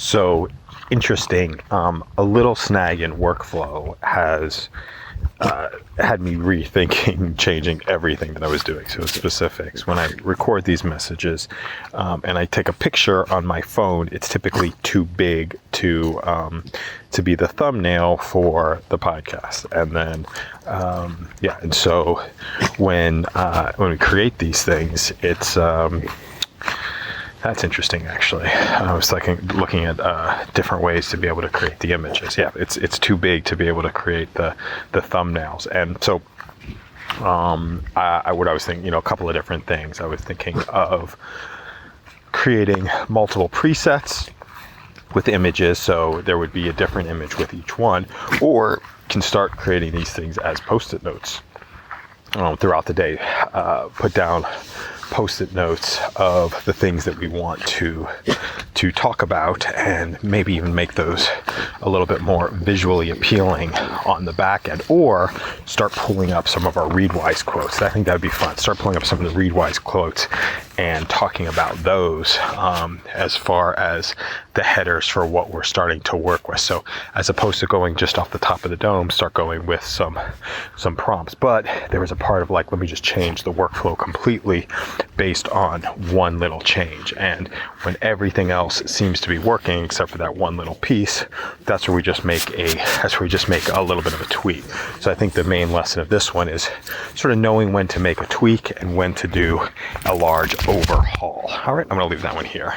So interesting. A little snag in workflow has had me rethinking changing everything that I was doing. So specifics. When I record these messages and I take a picture on my phone, it's typically too big to be the thumbnail for the podcast. And then and so when we create these things, it's that's interesting, actually. I was looking at different ways to be able to create the images. Yeah, it's too big to be able to create the thumbnails. And so I was thinking, a couple of different things. I was thinking of creating multiple presets with images, so there would be a different image with each one, or can start creating these things as post-it notes throughout the day. Put down post-it notes of the things that we want to talk about, and maybe even make those a little bit more visually appealing on the back end, or start pulling up some of our Readwise quotes. I think that would be fun. Start pulling up some of the Readwise quotes and talking about those as far as the headers for what we're starting to work with. So as opposed to going just off the top of the dome, start going with some prompts. But there was a part of let me just change the workflow completely based on one little change. And when everything else seems to be working except for that one little piece, that's where we just make a little bit of a tweak. So I think the main lesson of this one is sort of knowing when to make a tweak and when to do a large overhaul. All right, I'm going to leave that one here.